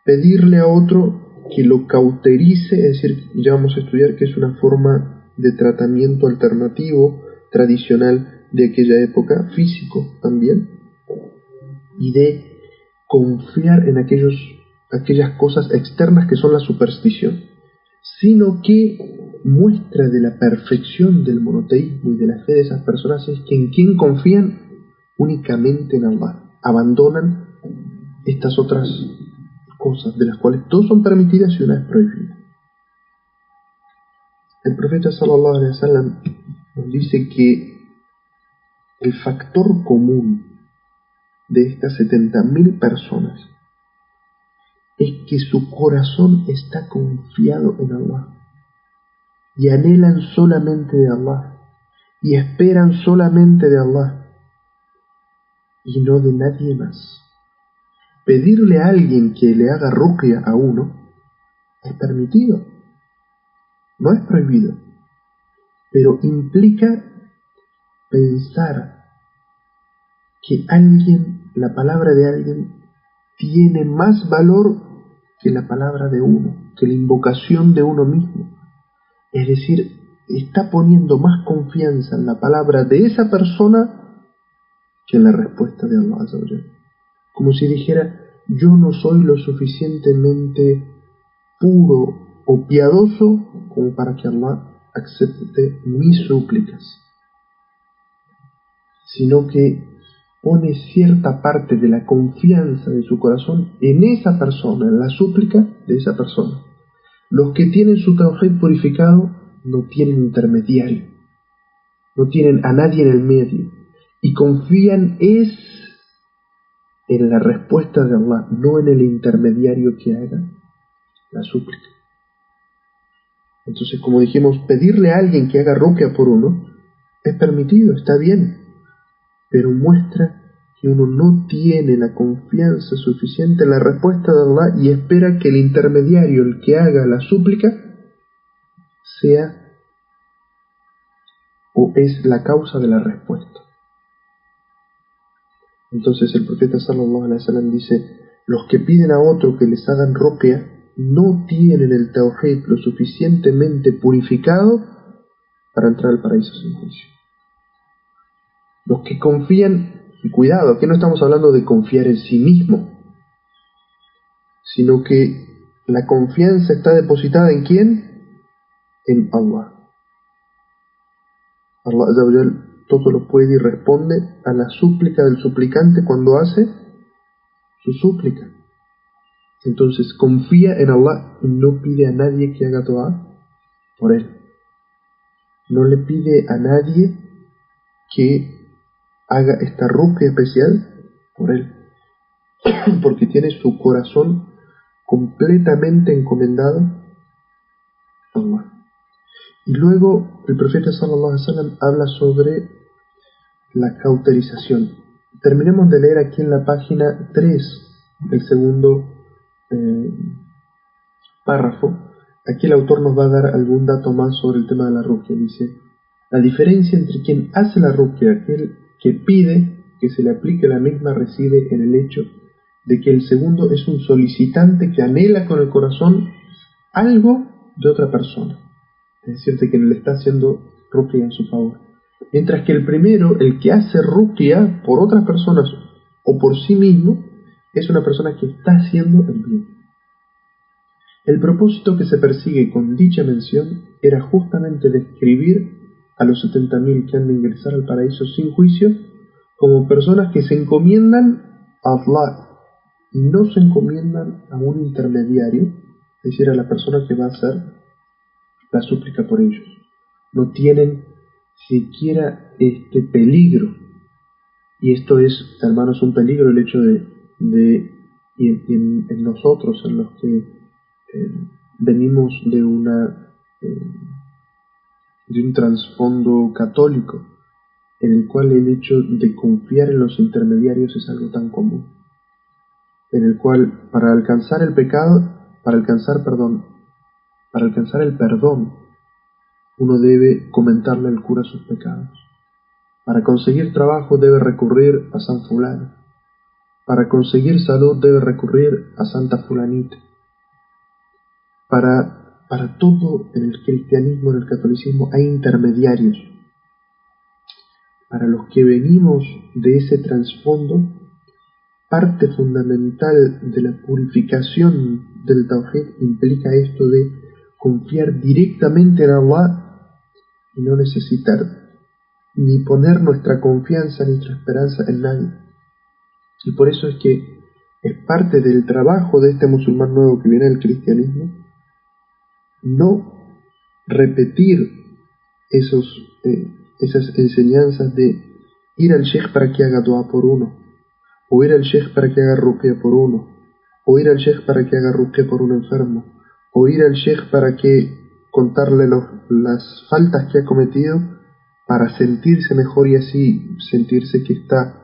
pedirle a otro que lo cauterice, es decir, ya vamos a estudiar que es una forma de tratamiento alternativo, tradicional de aquella época, físico también, y de confiar en aquellas cosas externas que son la superstición, sino que muestra de la perfección del monoteísmo y de la fe de esas personas es que en quien confían únicamente en Allah, abandonan estas otras cosas, de las cuales dos son permitidas y una es prohibida. El profeta sallallahu alaihi wasallam nos dice que el factor común de estas 70.000 personas es que su corazón está confiado en Allah y anhelan solamente de Allah y esperan solamente de Allah y no de nadie más. Pedirle a alguien que le haga ruqya a uno es permitido, no es prohibido, pero implica pensar que la palabra de alguien tiene más valor que la palabra de uno, que la invocación de uno mismo. Es decir, está poniendo más confianza en la palabra de esa persona que en la respuesta de Allah Azza wa Jalla. Como si dijera, yo no soy lo suficientemente puro o piadoso como para que Allah acepte mis súplicas, sino que pone cierta parte de la confianza de su corazón en esa persona, en la súplica de esa persona. Los que tienen su tawhid purificado no tienen intermediario, no tienen a nadie en el medio, y confían en la respuesta de Allah, no en el intermediario que haga la súplica. Entonces, como dijimos, pedirle a alguien que haga ruqya por uno es permitido, está bien, pero muestra que uno no tiene la confianza suficiente en la respuesta de Allah y espera que el intermediario, el que haga la súplica, sea o es la causa de la respuesta. Entonces el profeta sallallahu alaihi wasallam dice, los que piden a otro que les hagan ruqya no tienen el tawhid lo suficientemente purificado para entrar al paraíso sin juicio. Los que confían, y cuidado, aquí no estamos hablando de confiar en sí mismo, sino que la confianza está depositada ¿en quién? En Allah. Allah Azza wa Jal todo lo puede y responde a la súplica del suplicante cuando hace su súplica. Entonces confía en Allah y no pide a nadie que haga dua por él. No le pide a nadie que haga esta ruqya especial por él, porque tiene su corazón completamente encomendado a Allah. Y luego el profeta sallallahu alaihi wasallam habla sobre la cauterización. Terminemos de leer aquí en la página 3, el segundo párrafo. Aquí el autor nos va a dar algún dato más sobre el tema de la ruqya. Dice: la diferencia entre quien hace la ruqya y aquel que pide que se le aplique la misma reside en el hecho de que el segundo es un solicitante que anhela con el corazón algo de otra persona, es decir, de que le está haciendo ruqya en su favor, mientras que el primero, el que hace ruqya por otras personas o por sí mismo, es una persona que está haciendo el bien. El propósito que se persigue con dicha mención era justamente describir a los 70.000 que han de ingresar al paraíso sin juicio como personas que se encomiendan a Allah y no se encomiendan a un intermediario, es decir, a la persona que va a hacer la súplica por ellos. No tienen siquiera este peligro, y esto es, hermanos, un peligro, el hecho de en nosotros, en los que venimos de un trasfondo católico, en el cual el hecho de confiar en los intermediarios es algo tan común, en el cual para alcanzar el perdón, uno debe comentarle al cura sus pecados. Para conseguir trabajo debe recurrir a San Fulano. Para conseguir salud debe recurrir a Santa Fulanita. Para todo en el cristianismo, en el catolicismo, hay intermediarios. Para los que venimos de ese trasfondo, parte fundamental de la purificación del tawhid implica esto de confiar directamente en Allah y no necesitar ni poner nuestra confianza, nuestra esperanza en nadie. Y por eso es que es parte del trabajo de este musulmán nuevo que viene del cristianismo no repetir esas enseñanzas de ir al sheikh para que haga dua por uno, o ir al sheikh para que haga ruqya por uno, o ir al sheikh para que haga ruqya por un enfermo, o ir al sheikh para que contarle las faltas que ha cometido para sentirse mejor y así sentirse que está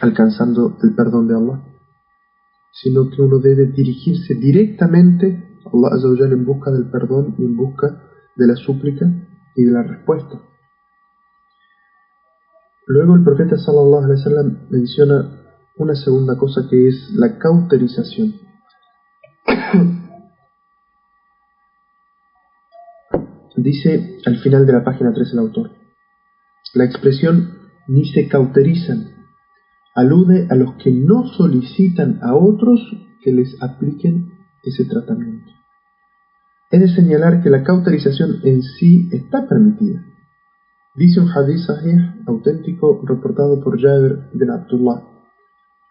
alcanzando el perdón de Allah, sino que uno debe dirigirse directamente a Allah Azza wa Jalla en busca del perdón y en busca de la súplica y de la respuesta. Luego el profeta sallallahu alaihi wasallam menciona una segunda cosa, que es la cauterización. Dice al final de la página 3 el autor: la expresión ni se cauterizan alude a los que no solicitan a otros que les apliquen ese tratamiento. Es de señalar que la cauterización en sí está permitida. Dice un hadith sahih auténtico reportado por Jabir bin Abdullah: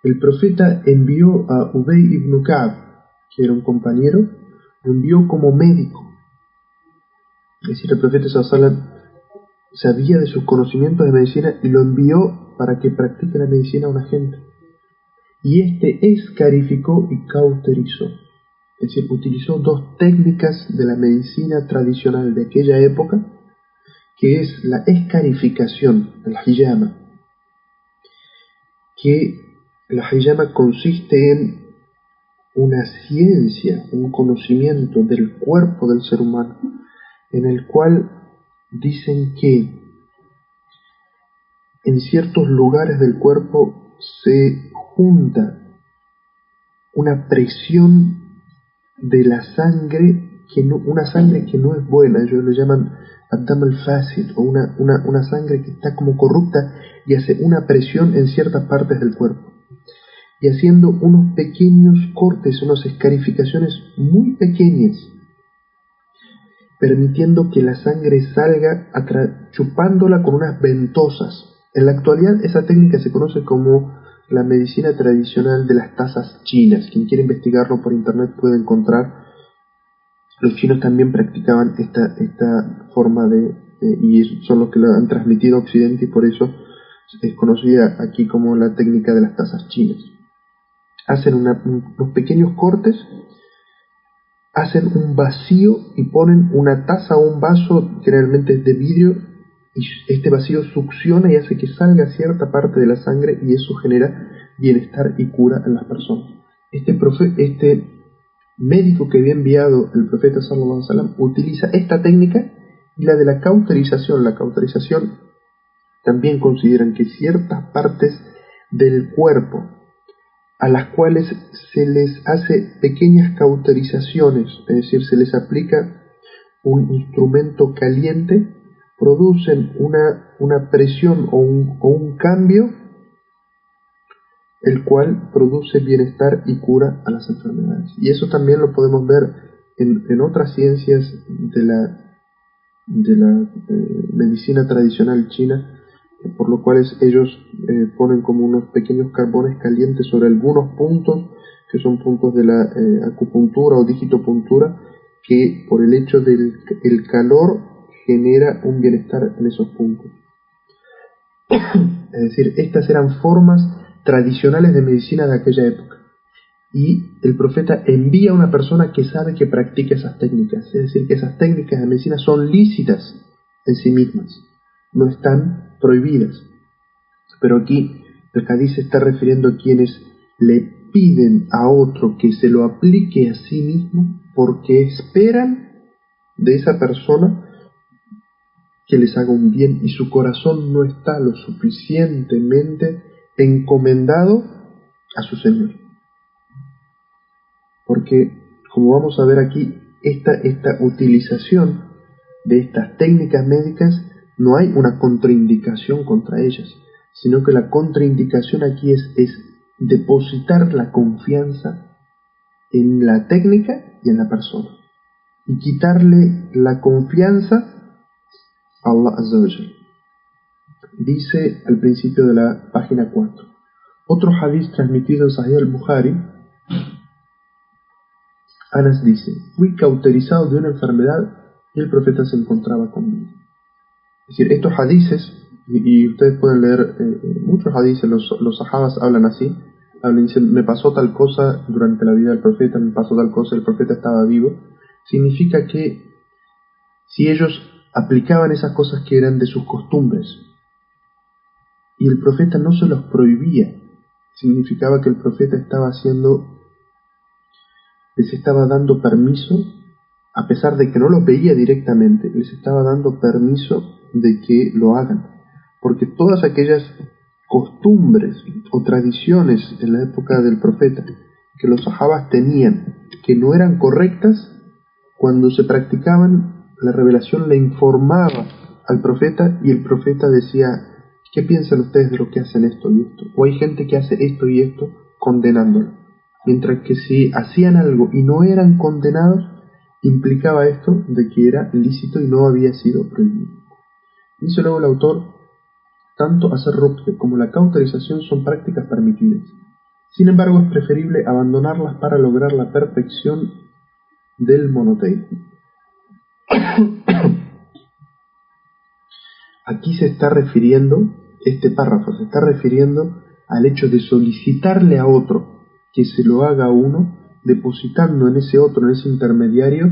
el profeta envió a Ubay ibn Ka'b, que era un compañero, lo envió como médico. Es decir, el profeta sallallahu alaihi wasallam sabía de sus conocimientos de medicina y lo envió para que practique la medicina a una gente. Y escarificó y cauterizó. Es decir, utilizó dos técnicas de la medicina tradicional de aquella época, que es la escarificación, el hijama, que la hijama consiste en una ciencia, un conocimiento del cuerpo del ser humano, en el cual dicen que en ciertos lugares del cuerpo se junta una presión de la sangre, una sangre que no es buena. Ellos lo llaman ad-dam al-fasid, o una sangre que está como corrupta y hace una presión en ciertas partes del cuerpo, y haciendo unos pequeños cortes, unas escarificaciones muy pequeñas, permitiendo que la sangre salga chupándola con unas ventosas. En la actualidad esa técnica se conoce como la medicina tradicional de las tazas chinas. Quien quiere investigarlo por internet puede encontrar. Los chinos también practicaban esta forma y son los que la han transmitido a Occidente, y por eso es conocida aquí como la técnica de las tazas chinas. Hacen unos pequeños cortes, hacen un vacío y ponen una taza o un vaso, generalmente es de vidrio, y este vacío succiona y hace que salga cierta parte de la sangre, y eso genera bienestar y cura en las personas. Este médico que había enviado el profeta sallallahu alaihi wasallam utiliza esta técnica y la de la cauterización. La cauterización también consideran que ciertas partes del cuerpo a las cuales se les hace pequeñas cauterizaciones, es decir, se les aplica un instrumento caliente, producen una presión o un cambio, el cual produce bienestar y cura a las enfermedades. Y eso también lo podemos ver en otras ciencias de la medicina tradicional china, por lo cual ellos ponen como unos pequeños carbones calientes sobre algunos puntos, que son puntos de la acupuntura o digitopuntura, que por el hecho del calor genera un bienestar en esos puntos. Es decir, estas eran formas tradicionales de medicina de aquella época, y el profeta envía a una persona que sabe que practica esas técnicas, es decir, que esas técnicas de medicina son lícitas en sí mismas, no están prohibidas. Pero aquí el hadiz se está refiriendo a quienes le piden a otro que se lo aplique a sí mismo porque esperan de esa persona que les haga un bien, y su corazón no está lo suficientemente encomendado a su Señor. Porque, como vamos a ver aquí, esta utilización de estas técnicas médicas, no hay una contraindicación contra ellas, sino que la contraindicación aquí es depositar la confianza en la técnica y en la persona, y quitarle la confianza a Allah Azza wa Jal. Dice al principio de la página 4, otro hadith transmitido en Sahih al-Bukhari, Anas dice: fui cauterizado de una enfermedad y el profeta se encontraba conmigo. Es decir, estos hadices, y ustedes pueden leer muchos hadices, los sahabas hablan así, dicen: me pasó tal cosa durante la vida del profeta, me pasó tal cosa, el profeta estaba vivo. Significa que si ellos aplicaban esas cosas que eran de sus costumbres y el profeta no se los prohibía, significaba que el profeta les estaba dando permiso, a pesar de que no los veía directamente, les estaba dando permiso de que lo hagan, porque todas aquellas costumbres o tradiciones en la época del profeta que los sahabas tenían, que no eran correctas, cuando se practicaban, la revelación le informaba al profeta, y el profeta decía: ¿qué piensan ustedes de lo que hacen esto y esto? O hay gente que hace esto y esto, condenándolo. Mientras que si hacían algo y no eran condenados, implicaba esto de que era lícito y no había sido prohibido. Dice luego el autor: tanto hacer ruqya como la cauterización son prácticas permitidas. Sin embargo, es preferible abandonarlas para lograr la perfección del monoteísmo. Aquí se está refiriendo, este párrafo se está refiriendo al hecho de solicitarle a otro que se lo haga a uno, depositando en ese otro, en ese intermediario,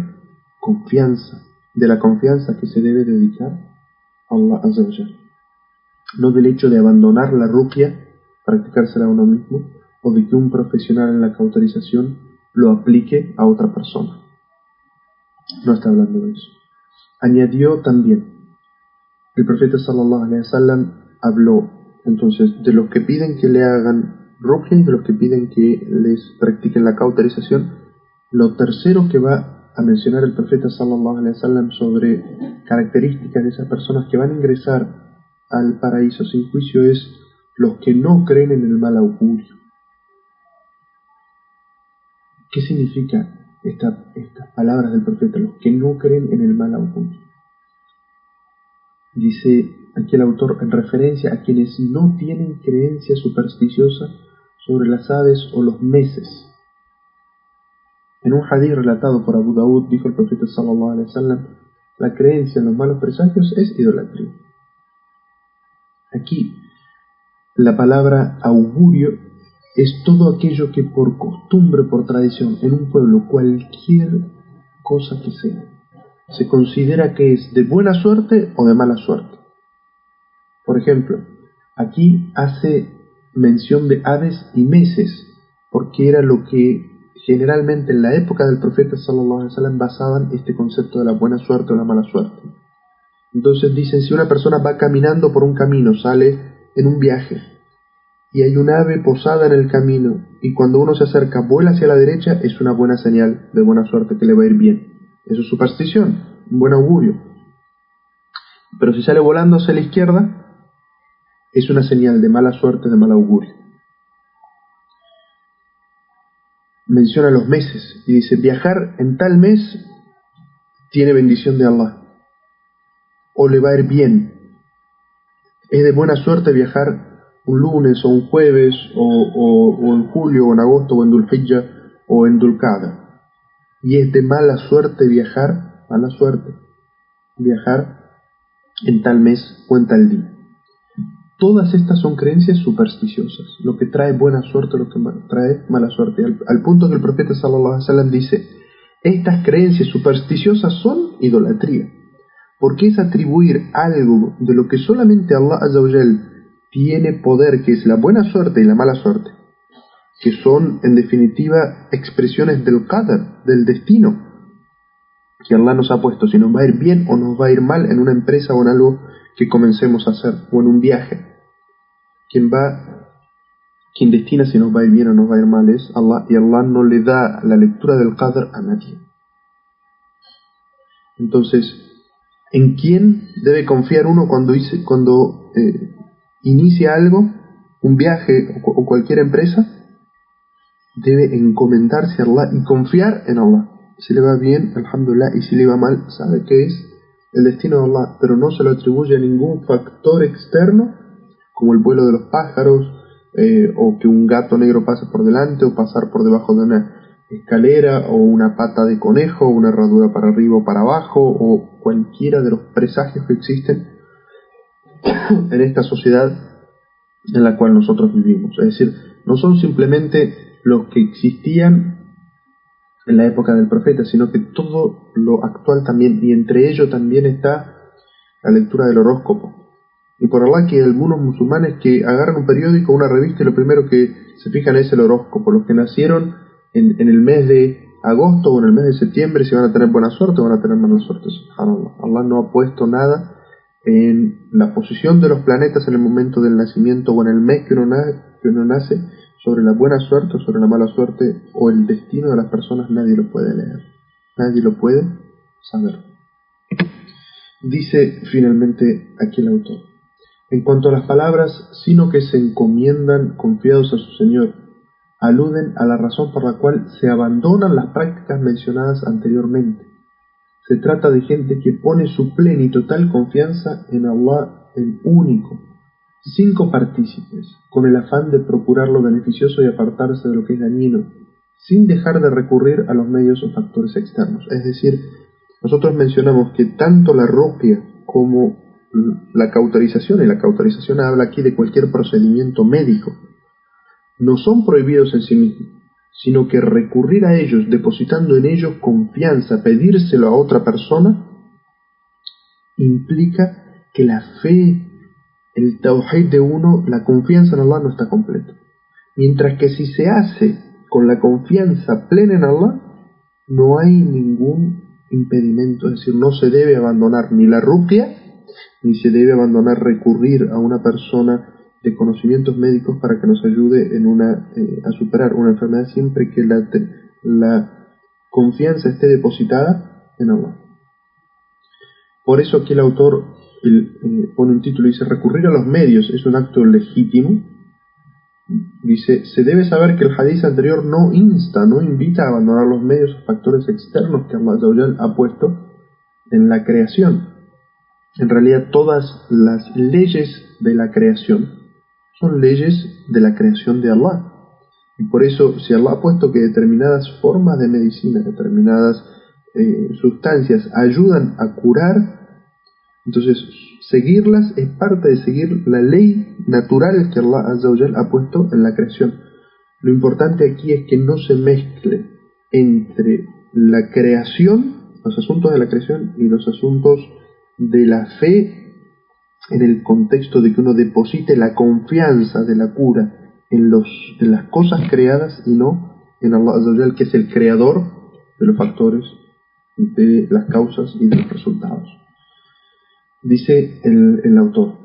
confianza, de la confianza que se debe dedicar a Allah Azza wa Jalla. No del hecho de abandonar la ruqya, practicársela a uno mismo, o de que un profesional en la cauterización lo aplique a otra persona. No está hablando de eso. Añadió también, el profeta sallallahu alaihi wasallam habló entonces de los que piden que le hagan ruqya y de los que piden que les practiquen la cauterización, Lo tercero que va a mencionar el profeta sallallahu alaihi wasallam sobre características de esas personas que van a ingresar al paraíso sin juicio es los que no creen en el mal augurio. ¿Qué significa estas palabras del profeta? Los que no creen en el mal augurio. Dice aquí el autor en referencia a quienes no tienen creencia supersticiosa sobre las aves o los meses. En un hadith relatado por Abu Daud dijo el profeta sallallahu alaihi wasallam: la creencia en los malos presagios es idolatría. Aquí la palabra augurio es todo aquello que por costumbre, por tradición, en un pueblo, cualquier cosa que sea, se considera que es de buena suerte o de mala suerte. Por ejemplo, aquí hace mención de aves y meses, porque era lo que generalmente en la época del profeta sallallahu alaihi wasallam basaban este concepto de la buena suerte o la mala suerte. Entonces dicen, si una persona va caminando por un camino, sale en un viaje, y hay un ave posada en el camino, y cuando uno se acerca vuela hacia la derecha, es una buena señal de buena suerte, que le va a ir bien. Eso es superstición, un buen augurio. Pero si sale volando hacia la izquierda, es una señal de mala suerte, de mal augurio. Menciona los meses y dice, viajar en tal mes tiene bendición de Allah, o le va a ir bien. Es de buena suerte viajar un lunes o un jueves o en julio o en agosto o en Dhul Hijjah o en Dhul Qa'dah. Y es de mala suerte viajar en tal mes o en tal día. Todas estas son creencias supersticiosas, lo que trae buena suerte, lo que trae mala suerte, al punto que el profeta sallallahu alaihi wasallam dice, estas creencias supersticiosas son idolatría, porque es atribuir algo de lo que solamente Allah Azza wa Jal tiene poder, que es la buena suerte y la mala suerte, que son en definitiva expresiones del qadar, del destino que Allah nos ha puesto, si nos va a ir bien o nos va a ir mal en una empresa o en algo que comencemos a hacer, o en un viaje. Quien destina si nos va a ir bien o nos va a ir mal es Allah, y Allah no le da la lectura del qadr a nadie. Entonces, ¿en quién debe confiar uno cuando inicia algo, un viaje o cualquier empresa? Debe encomendarse a Allah y confiar en Allah. Si le va bien, alhamdulillah, y si le va mal, sabe que es el destino de Allah, pero no se lo atribuye a ningún factor externo, como el vuelo de los pájaros, o que un gato negro pase por delante, o pasar por debajo de una escalera, o una pata de conejo, o una herradura para arriba o para abajo, o cualquiera de los presagios que existen en esta sociedad en la cual nosotros vivimos. Es decir, no son simplemente los que existían en la época del profeta, sino que todo lo actual también, y entre ello también está la lectura del horóscopo. Y por Allah que hay algunos musulmanes que agarran un periódico, una revista, y lo primero que se fijan es el horóscopo. Los que nacieron en el mes de agosto o en el mes de septiembre, si van a tener buena suerte o van a tener mala suerte. Subhanallah. Allah no ha puesto nada en la posición de los planetas en el momento del nacimiento o en el mes que uno nace, sobre la buena suerte o sobre la mala suerte o el destino de las personas. Nadie lo puede leer, nadie lo puede saber. Dice finalmente aquí el autor, en cuanto a las palabras, sino que se encomiendan confiados a su Señor, aluden a la razón por la cual se abandonan las prácticas mencionadas anteriormente. Se trata de gente que pone su plena y total confianza en Allah, el único, sin copartícipes, con el afán de procurar lo beneficioso y apartarse de lo que es dañino, sin dejar de recurrir a los medios o factores externos. Es decir, nosotros mencionamos que tanto la ruqya como la cauterización, y la cauterización habla aquí de cualquier procedimiento médico, no son prohibidos en sí mismos, sino que recurrir a ellos, depositando en ellos confianza, pedírselo a otra persona, implica que la fe, el tawhid de uno, la confianza en Allah no está completa. Mientras que si se hace con la confianza plena en Allah, no hay ningún impedimento, es decir, no se debe abandonar ni la ruqya, ni se debe abandonar recurrir a una persona de conocimientos médicos para que nos ayude a superar una enfermedad, siempre que la confianza esté depositada en Allah. Por eso aquí el autor pone un título y dice: recurrir a los medios es un acto legítimo. Dice: se debe saber que el hadith anterior no insta, no invita a abandonar los medios o factores externos que Allah Azza wa Jal ha puesto en la creación. En realidad todas las leyes de la creación son leyes de la creación de Allah. Y por eso, si Allah ha puesto que determinadas formas de medicina, determinadas sustancias ayudan a curar, entonces seguirlas es parte de seguir la ley natural que Allah Azza wa Jal ha puesto en la creación. Lo importante aquí es que no se mezcle entre la creación, los asuntos de la creación y los asuntos de la fe, en el contexto de que uno deposite la confianza de la cura en las cosas creadas y no en Allah Azza wa Jal, que es el creador de los factores, de las causas y de los resultados. Dice el autor: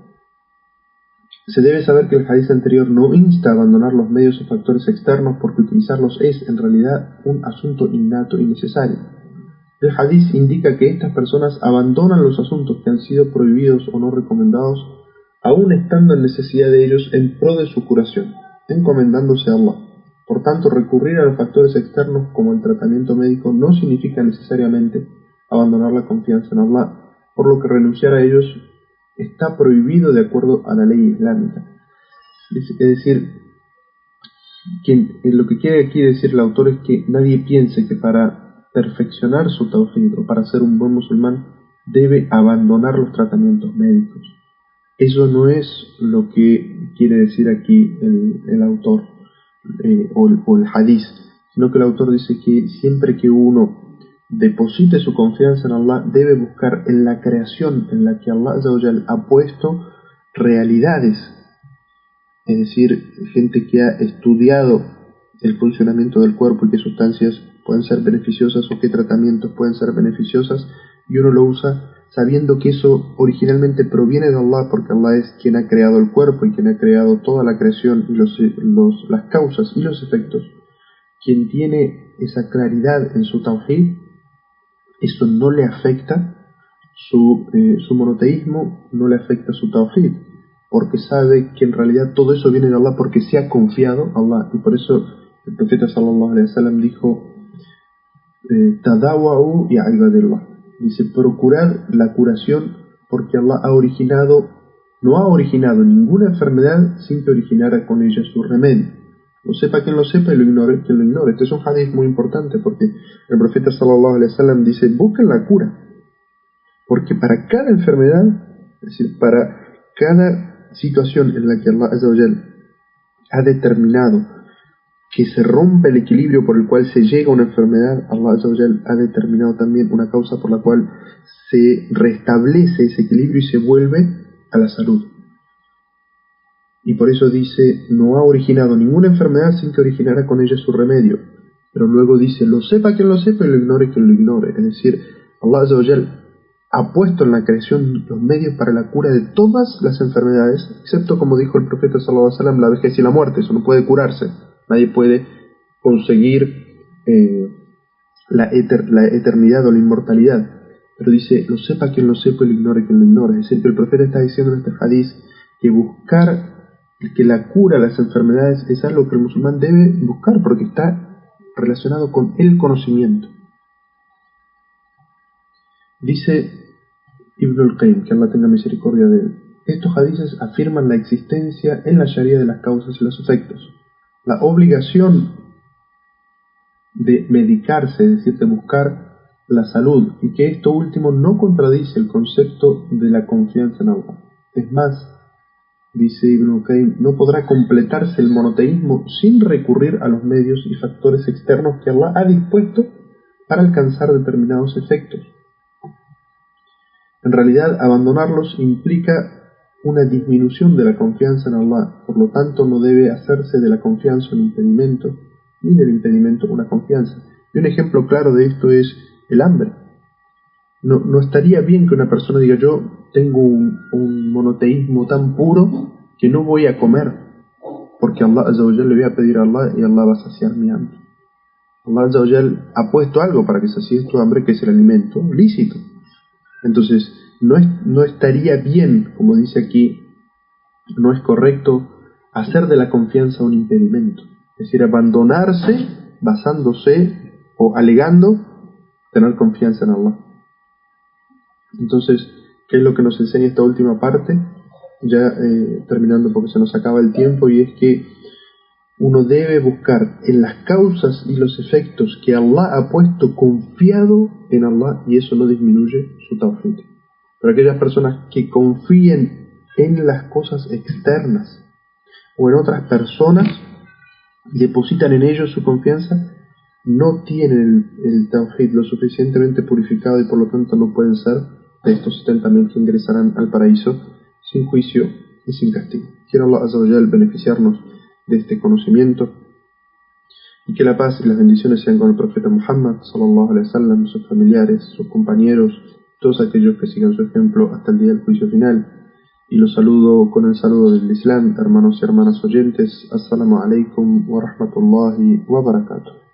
se debe saber que el hadith anterior no insta a abandonar los medios o factores externos, porque utilizarlos es en realidad un asunto innato y necesario. El hadith indica que estas personas abandonan los asuntos que han sido prohibidos o no recomendados, aún estando en necesidad de ellos, en pro de su curación, encomendándose a Allah. Por tanto, recurrir a los factores externos como el tratamiento médico no significa necesariamente abandonar la confianza en Allah, por lo que renunciar a ellos está prohibido de acuerdo a la ley islámica. Es decir, lo que quiere aquí decir el autor es que nadie piense que para perfeccionar su tawhid o para ser un buen musulmán debe abandonar los tratamientos médicos. Eso no es lo que quiere decir aquí el autor o el hadith, sino que el autor dice que siempre que uno deposite su confianza en Allah, debe buscar en la creación en la que Allah Azza wa Jal ha puesto realidades, es decir, gente que ha estudiado el funcionamiento del cuerpo y qué sustancias pueden ser beneficiosas o qué tratamientos pueden ser beneficiosas, y uno lo usa sabiendo que eso originalmente proviene de Allah, porque Allah es quien ha creado el cuerpo y quien ha creado toda la creación y las causas y los efectos. Quien tiene esa claridad en su tawhid, eso no le afecta su monoteísmo, no le afecta su tawhid, porque sabe que en realidad todo eso viene de Allah, porque se ha confiado a Allah. Y por eso el profeta sallallahu alaihi wasallam dijo: tadawa'u ya ibadillah, dice: procurad la curación, porque Allah no ha originado ninguna enfermedad sin que originara con ella su remedio. Lo sepa quien lo sepa y lo ignore quien lo ignore. Este es un hadith muy importante, porque el profeta sallallahu alaihi wasallam dice: busquen la cura, porque para cada enfermedad, es decir, para cada situación en la que Allah Azza wa Jal ha determinado que se rompe el equilibrio por el cual se llega a una enfermedad, Allah Azza wa Jal ha determinado también una causa por la cual se restablece ese equilibrio y se vuelve a la salud. Y por eso dice: no ha originado ninguna enfermedad sin que originara con ella su remedio. Pero luego dice: lo sepa quien lo sepa y lo ignore quien lo ignore. Es decir, Allah Azza wa Jal ha puesto en la creación los medios para la cura de todas las enfermedades, excepto, como dijo el profeta sallallahu alaihi wasallam, la vejez y la muerte. Eso no puede curarse. Nadie puede conseguir la eternidad o la inmortalidad. Pero dice: lo sepa quien lo sepa y lo ignore quien lo ignore. Es decir, que el profeta está diciendo en este hadith que buscar que la cura de las enfermedades es algo que el musulmán debe buscar, porque está relacionado con el conocimiento. Dice Ibn al-Qayyim, que Allah tenga misericordia de él: estos hadices afirman la existencia en la Sharia de las causas y los efectos, la obligación de medicarse, es decir, de buscar la salud, y que esto último no contradice el concepto de la confianza en Allah. Es más, dice Ibn al-Qayyim, no podrá completarse el monoteísmo sin recurrir a los medios y factores externos que Allah ha dispuesto para alcanzar determinados efectos. En realidad, abandonarlos implica una disminución de la confianza en Allah. Por lo tanto, no debe hacerse de la confianza un impedimento, ni del impedimento una confianza. Y un ejemplo claro de esto es el hambre. No estaría bien que una persona diga: yo tengo un monoteísmo tan puro que no voy a comer, porque Allah Azza wa Jalla le voy a pedir a Allah y Allah va a saciar mi hambre. Allah Azza wa Jal ha puesto algo para que sacies tu hambre, que es el alimento lícito. Entonces, no estaría bien, como dice aquí, no es correcto hacer de la confianza un impedimento. Es decir, abandonarse basándose o alegando tener confianza en Allah. Entonces, ¿qué es lo que nos enseña esta última parte? Ya terminando porque se nos acaba el tiempo, y es que uno debe buscar en las causas y los efectos que Allah ha puesto, confiado en Allah, y eso no disminuye su tawhid. Pero aquellas personas que confíen en las cosas externas o en otras personas, depositan en ellos su confianza, no tienen el tawhid lo suficientemente purificado, y por lo tanto no pueden ser de estos 70.000 que ingresarán al paraíso sin juicio y sin castigo. Quiero Allah Azza wa Jal beneficiarnos de este conocimiento, y que la paz y las bendiciones sean con el profeta Muhammad sallallahu alaihi wasallam, sus familiares, sus compañeros, todos aquellos que sigan su ejemplo hasta el día del juicio final. Y los saludo con el saludo del Islam, hermanos y hermanas oyentes. Assalamu alaikum wa rahmatullahi wa barakatuh.